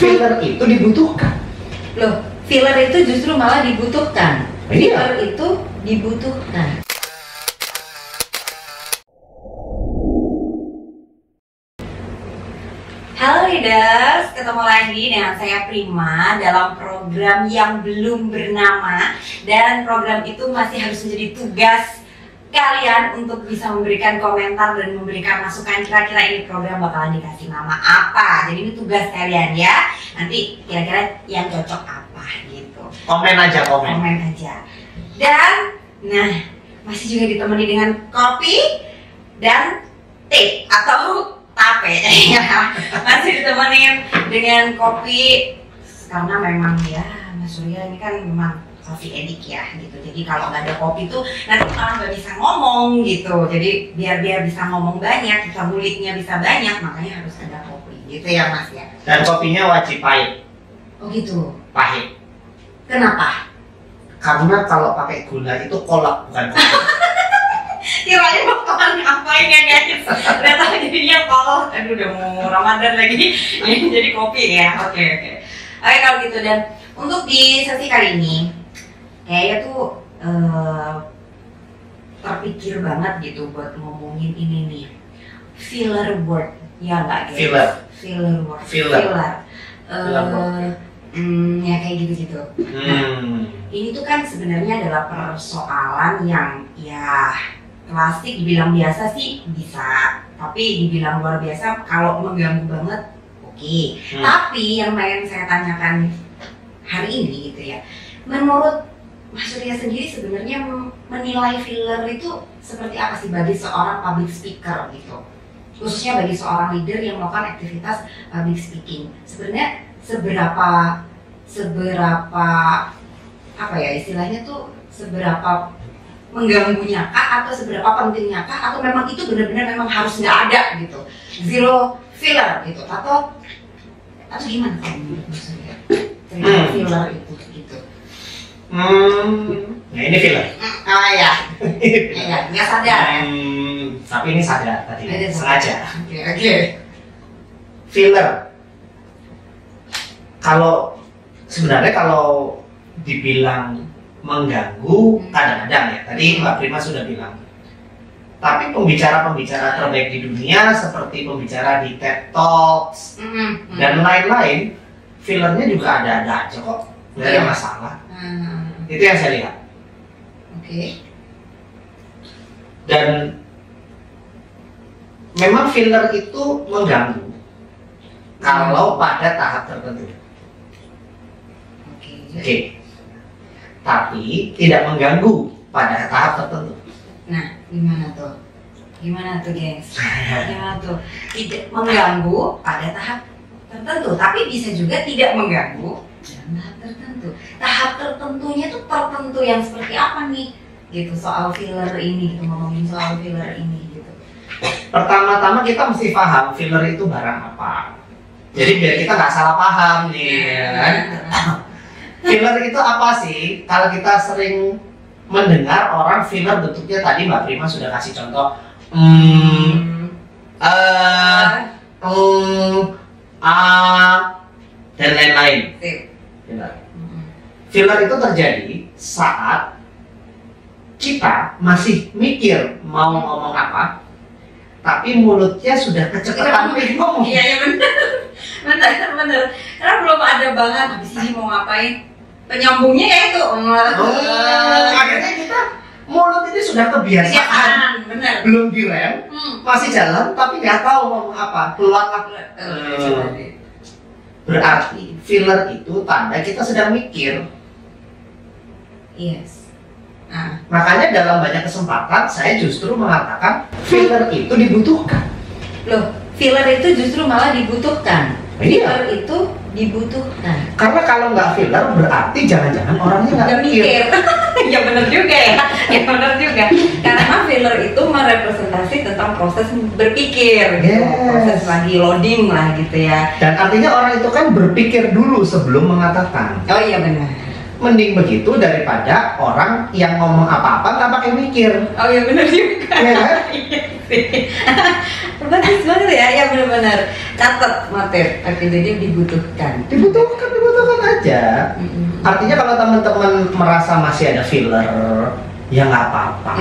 Filler itu dibutuhkan. Loh, filler itu justru malah dibutuhkan. Iya. Filler itu dibutuhkan. Halo leaders, ketemu lagi dengan saya Prima dalam program yang belum bernama. Dan program itu masih harus menjadi tugas kalian untuk bisa memberikan komentar dan memberikan masukan kira-kira ini program bakalan dikasih nama apa. Jadi ini tugas kalian ya. Nanti kira-kira yang cocok apa gitu. Komen aja, komen. Komen aja. Dan nah, masih juga ditemani dengan kopi dan teh atau tape. Masih ditemani dengan kopi karena memang ya Mas Surya ini kan memang coffee addict ya gitu. Jadi kalau nggak ada kopi tuh nanti malah nggak bisa ngomong gitu. Jadi biar bisa ngomong banyak, kita mulutnya bisa banyak, makanya harus ada kopi gitu ya Mas ya. Dan kopinya wajib pahit. Oh gitu. Pahit. Kenapa? Karena kalau pakai gula itu kolak, bukan kopi. Kirain bakalan ngapain ya guys? Ternyata jadinya kolak. Aduh udah mau Ramadan lagi. Jadi kopi ya. Oke. Oke kalau gitu, dan untuk di sesi kali ini kayaknya tuh terpikir banget gitu buat ngomongin ini nih, filler word ya nggak guys? Filler word. Ya kayak gitu. Nah, ini tuh kan sebenarnya adalah persoalan yang ya klasik, dibilang biasa sih bisa, tapi dibilang luar biasa kalau mengganggu banget oke. Tapi yang pengen saya tanyakan hari ini gitu ya, menurut Mas Surya sendiri sebenarnya menilai filler itu seperti apa sih bagi seorang public speaker gitu, khususnya bagi seorang leader yang melakukan aktivitas public speaking? Sebenarnya seberapa apa ya istilahnya tuh, seberapa mengganggunya kah, atau seberapa pentingnya kah, atau memang itu benar-benar memang harus nggak ada gitu, zero filler gitu, atau gimana sih menurut Mas Surya filler itu gitu? Nah ini filler. Oh ya, nggak sadar ya? Tapi ini sadar tadi, sengaja. Oke. Filler. Sebenarnya kalau dibilang mengganggu kadang-kadang ya, tadi Mbak Prima sudah bilang. Tapi pembicara-pembicara terbaik di dunia seperti pembicara di TED Talks dan lain-lain, fillernya juga ada-ada aja kok, nggak ada masalah. Itu yang saya lihat. Oke. Dan memang filler itu mengganggu kalau pada tahap tertentu. Oke. Tapi tidak mengganggu pada tahap tertentu. Nah, gimana tuh? Gimana tuh, gengs? Gimana tuh? Tidak mengganggu pada tahap tertentu, tapi bisa juga tidak mengganggu dalam tahap tertentu. Tahap tertentunya tuh tertentu yang seperti apa nih? Gitu, soal filler ini, gitu, ngomongin soal filler ini gitu. Pertama-tama kita mesti paham filler itu barang apa. Jadi biar kita nggak salah paham nih, kan? Filler itu apa sih? Kalau kita sering mendengar orang filler bentuknya, tadi Mbak Prima sudah kasih contoh dan lain-lain. Filler itu terjadi saat kita masih mikir mau ngomong apa, tapi mulutnya sudah kecepatan ngomong. Iya benar. Karena belum ada bahan, habis ini mau ngapain? Penyambungnya ya itu. Akhirnya kita mulut ini sudah kebiasaan, belum direm, masih jalan tapi nggak tahu ngomong apa, keluar. Berarti filler itu tanda kita sedang mikir. Yes. Makanya dalam banyak kesempatan saya justru mengatakan filler itu dibutuhkan. Loh, filler itu justru malah dibutuhkan. Filler itu dibutuhkan. Karena kalau nggak filler berarti jangan-jangan orangnya nggak mikir. Ya benar juga ya. Ya benar juga. Karena filler itu merepresentasi tentang proses berpikir, gitu. Proses lagi loading lah gitu ya. Dan artinya orang itu kan berpikir dulu sebelum mengatakan. Oh iya benar. Mending begitu daripada orang yang ngomong apa-apa nggak pakai mikir. Oh iya benar juga. Iya kan? Bagus banget ya, ya benar-benar. Catat materi, oke, jadi dibutuhkan aja. Artinya kalau teman-teman merasa masih ada filler, ya nggak apa-apa.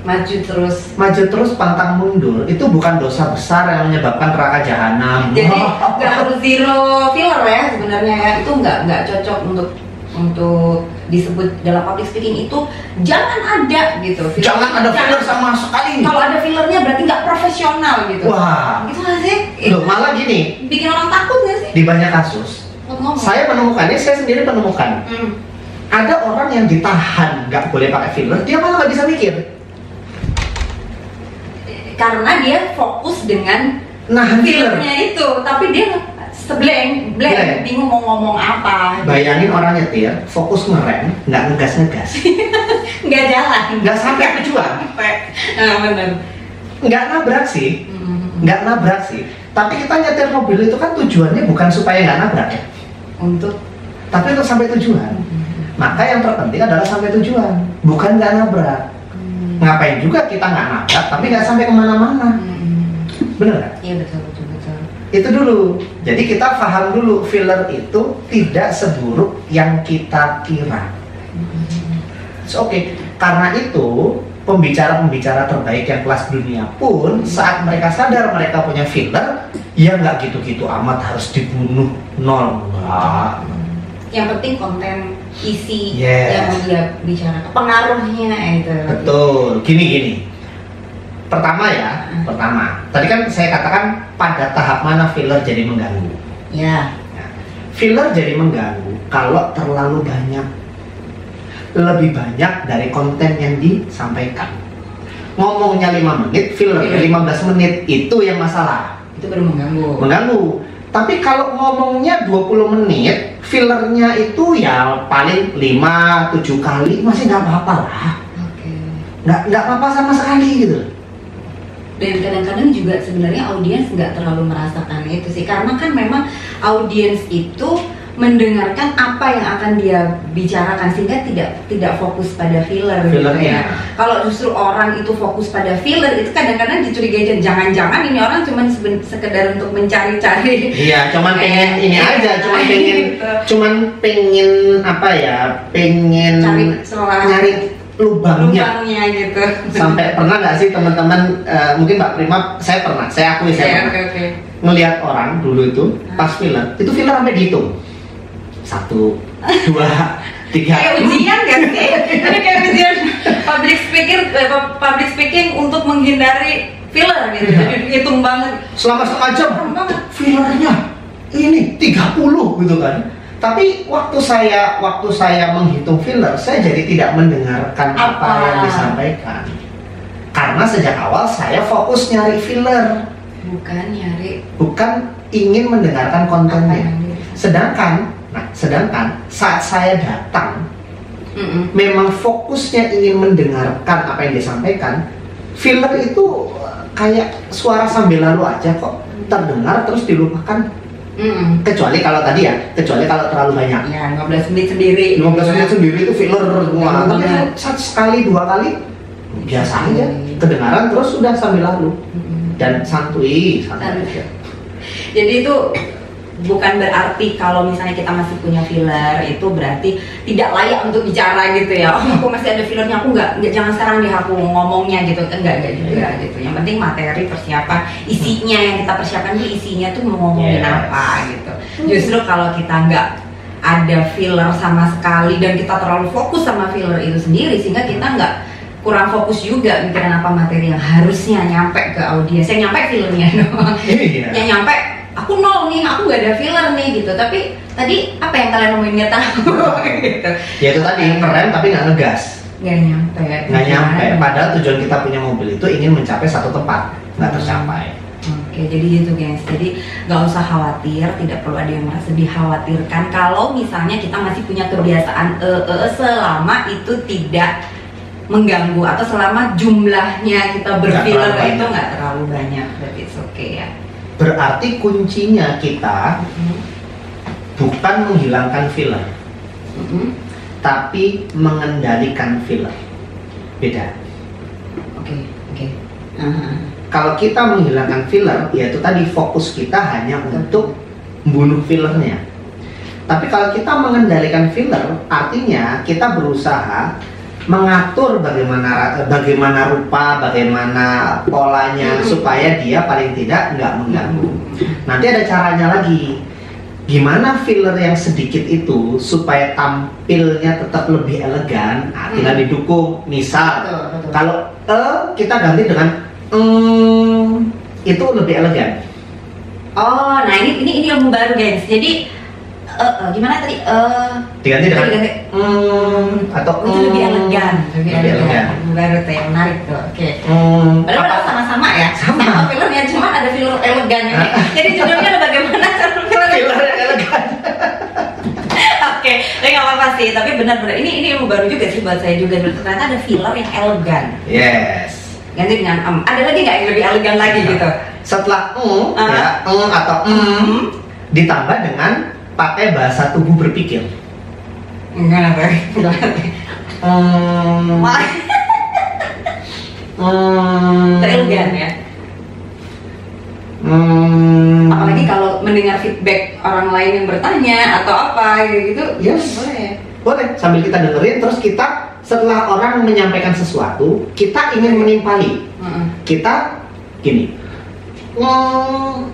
Maju terus pantang mundur. Itu bukan dosa besar yang menyebabkan neraka jahanam. Jadi nggak harus zero filler ya sebenarnya ya. Itu nggak cocok untuk disebut dalam public speaking. Itu jangan ada gitu. Jangan ada filler sama sekali. Kalau ada fillernya berarti nggak profesional gitu. Wah, gitu nggak sih? Loh, malah gini. Bikin orang takut nggak sih? Di banyak kasus. Saya sendiri menemukan. Ada orang yang ditahan nggak boleh pakai filler, dia malah nggak bisa mikir. Karena dia fokus dengan fillernya itu, tapi dia blank, bingung mau ngomong apa. Bayangin orang nyetir, fokus ngerem, nggak ngegas, nggak jalan, nggak sampai tujuan. Benar. Nggak nabrak sih. Tapi kita nyetir mobil itu kan tujuannya bukan supaya nggak nabrak ya, tapi untuk sampai tujuan. Maka yang terpenting adalah sampai tujuan, bukan nggak nabrak. Ngapain juga kita nggak nabrak, tapi nggak sampai kemana-mana. Bener nggak? Iya betul. Itu dulu. Jadi kita paham dulu, filler itu tidak seburuk yang kita kira. Oke. Karena itu pembicara-pembicara terbaik yang kelas dunia pun saat mereka sadar mereka punya filler, ya nggak gitu-gitu amat harus dibunuh, nol. Yang penting konten isi yang dia bicara, pengaruhnya itu. Betul. Gini. Pertama, tadi kan saya katakan pada tahap mana filler jadi mengganggu. Ya. Filler jadi mengganggu kalau terlalu banyak, lebih banyak dari konten yang disampaikan. Ngomongnya 5 menit, filler 15 menit, itu yang masalah. Itu baru Mengganggu. Tapi kalau ngomongnya 20 menit, fillernya itu ya paling 5-7 kali, masih nggak apa-apa lah. Nggak apa-apa sama sekali gitu. Dan kadang-kadang juga sebenarnya audiens nggak terlalu merasakan itu sih, karena kan memang audiens itu mendengarkan apa yang akan dia bicarakan sehingga tidak fokus pada filler gitu ya. Kalau justru orang itu fokus pada filler, itu kadang-kadang dicurigai jangan-jangan ini orang cuma sekedar untuk mencari-cari. Iya, cuman pengen ini aja, cuman pengen apa ya? Pengen nyari lubangnya gitu. Sampai pernah nggak sih teman-teman, mungkin Mbak Prima, saya akui pernah melihat orang dulu itu pas filler sampai dihitung 1, 2, 3. Kayak ujian kan sih? Ini kayak ujian public speaking untuk menghindari filler gitu. Jadi dihitung banget. Selama setengah jam fillernya ini 30 gitu kan. Tapi waktu saya menghitung filler, saya jadi tidak mendengarkan apa yang disampaikan. Karena sejak awal saya fokus nyari filler, bukan ingin mendengarkan kontennya. Sedangkan saat saya datang, memang fokusnya ingin mendengarkan apa yang disampaikan. Filler itu kayak suara sambil lalu aja kok, terdengar terus dilupakan. Kecuali kalau terlalu banyak. Ya, 15 menit sendiri. 15 menit sendiri itu filler semua. Tapi sekali 2 kali biasa aja. Kedengaran terus sudah sambil lalu. Dan santai aja. Jadi itu bukan berarti kalau misalnya kita masih punya filler itu berarti tidak layak untuk bicara gitu ya. Oh, aku masih ada fillernya, aku nggak jangan sekarang deh aku ngomongnya gitu. Enggak juga gitu. Yang penting materi, persiapan, isinya yang kita persiapkan itu isinya tuh mau ngomongin apa gitu. Justru kalau kita nggak ada filler sama sekali dan kita terlalu fokus sama filler itu sendiri sehingga kita nggak kurang fokus juga mikirin apa materi yang harusnya nyampe ke audiens. Yang nyampe fillernya doang. Yang nyampe aku nol nih, aku nggak ada filler nih gitu. Tapi tadi apa yang kalian ngomongin nggak tahu gitu. Ya itu tadi ngerem tapi nggak ngegas. Nggak nyampe. Padahal tujuan kita punya mobil itu ingin mencapai satu tempat, nggak tercapai. Oke, jadi gitu guys. Jadi nggak usah khawatir, tidak perlu ada yang merasa dikhawatirkan. Kalau misalnya kita masih punya kebiasaan selama itu tidak mengganggu atau selama jumlahnya kita berfiller itu nggak terlalu banyak, berarti it's okay ya. Berarti kuncinya kita bukan menghilangkan filler, tapi mengendalikan filler. Beda. Oke. kalau kita menghilangkan filler, yaitu tadi fokus kita hanya untuk membunuh fillernya. Tapi kalau kita mengendalikan filler, artinya kita berusaha mengatur bagaimana rupa, bagaimana polanya supaya dia paling tidak nggak mengganggu. Nanti ada caranya lagi. Gimana filler yang sedikit itu supaya tampilnya tetap lebih elegan? Nah, tinggal didukung. Misal, kalau kita ganti dengan itu lebih elegan. Oh, nah ini ilmu baru guys. Jadi gimana tadi? Diganti dengan atau itu lebih elegan, lebih elegan. Baru tuh yang menarik tuh. Oke. Padahal sama-sama ya. Sama filmnya, cuma ada filler elegan ini. Jadi judulnya ada bagaimana cara filler elegan. Oke, tapi nggak apa-apa sih. Tapi benar-benar ini ilmu baru juga sih buat saya juga. Ternyata ada filler yang elegan. Yes. Ganti dengan ada lagi nggak yang lebih elegan lagi gitu? Setelah ya atau ditambah dengan pakai bahasa tubuh berpikir. Enggak apa? Elegan ya. Apalagi kalau mendengar feedback orang lain yang bertanya atau apa gitu. Yes. Boleh. Sambil kita dengerin, terus kita setelah orang menyampaikan sesuatu, kita ingin menimpali. Kita gini.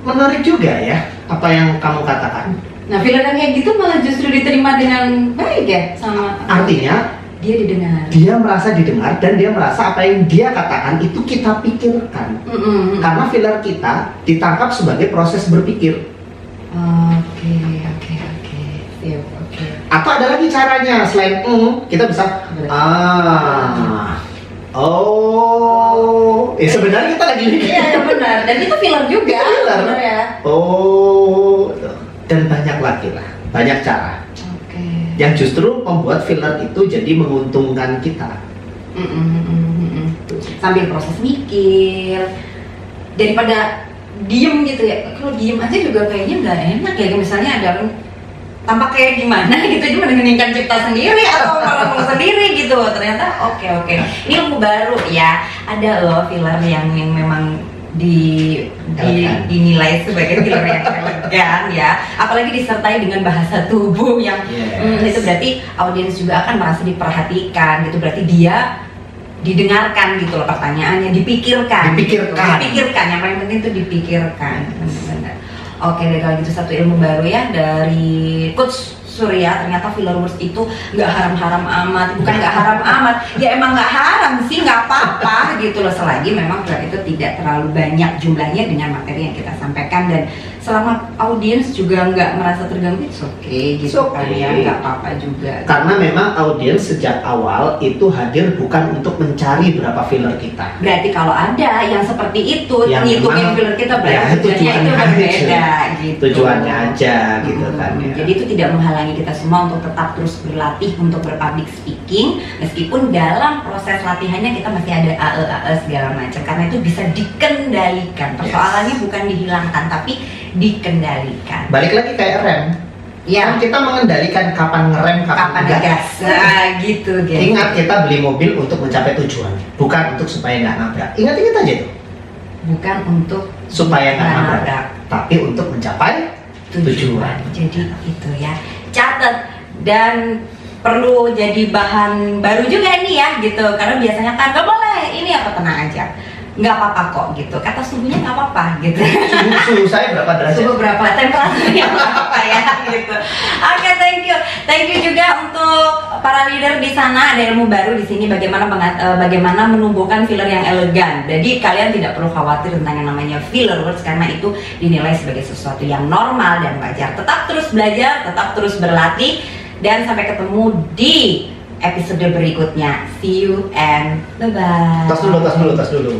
Menarik juga ya apa yang kamu katakan. Nah, filler yang kayak gitu malah justru diterima dengan baik ya sama. Artinya dia didengar. Dia merasa didengar dan dia merasa apa yang dia katakan itu kita pikirkan. Karena filler kita ditangkap sebagai proses berpikir. Oke. Atau ada lagi caranya selain kita bisa sebenarnya kita lagi iya benar, dan itu filler juga. Benar ya. Dan banyak lagi lah, banyak cara. Yang justru membuat filler itu jadi menguntungkan kita. Sambil proses mikir, daripada diem gitu ya. Kalau diem aja juga kayaknya nggak enak ya. Misalnya ada orang tampak kayak gimana gitu, cuma menginginkan cipta sendiri atau ngomong sendiri gitu. Ternyata oke. Ini ilmu baru ya. Ada loh filler yang memang dinilai sebagai filler yang elegan ya, apalagi disertai dengan bahasa tubuh yang itu berarti audiens juga akan merasa diperhatikan gitu, berarti dia didengarkan gitu loh, pertanyaannya dipikirkan, yang paling penting itu dipikirkan. Benar. Oke deh, kalau gitu satu ilmu baru ya dari Coach Surya. Ternyata filler words itu nggak haram-haram amat, bukan nggak haram amat, ya emang nggak haram sih, nggak apa-apa gitu loh, selagi memang filler itu tidak terlalu banyak jumlahnya dengan materi yang kita sampaikan, dan selama audiens juga nggak merasa terganggu, oke gitu kan ya, nggak apa-apa juga. Karena memang audiens sejak awal itu hadir bukan untuk mencari berapa filler kita. Berarti kalau ada yang seperti itu ngitungin filler kita, berarti ya, tujuannya berbeda gitu. Tujuannya aja gitu kan ya. Jadi itu tidak menghalangi kita semua untuk tetap terus berlatih untuk berpublic speaking, meskipun dalam proses latihannya kita masih ada AE segala macam, karena itu bisa dikendalikan. Persoalannya bukan dihilangkan tapi dikendalikan. Balik lagi kayak rem. Ya. Kan kita mengendalikan kapan ngerem, kapan gas. Nah, gitu guys. Ingat, kita beli mobil untuk mencapai tujuan, bukan untuk supaya nggak nabrak. Ingat aja tuh. Bukan untuk supaya nggak nabrak, tapi untuk mencapai tujuan. Jadi itu ya. Catat dan perlu jadi bahan baru juga nih ya gitu, karena biasanya kan nggak boleh ini apa, tenang aja, nggak apa-apa kok gitu, kata suhunya nggak apa-apa gitu. Suhu saya berapa derajat? Suhu berapa, temperaturnya apa ya gitu. Oke, thank you juga untuk para leader di sana. Ada ilmu baru di sini bagaimana menumbuhkan filler yang elegan. Jadi kalian tidak perlu khawatir tentang yang namanya filler words, karena itu dinilai sebagai sesuatu yang normal dan wajar. Tetap terus belajar, tetap terus berlatih, dan sampai ketemu di episode berikutnya. See you and bye-bye. Tas dulu.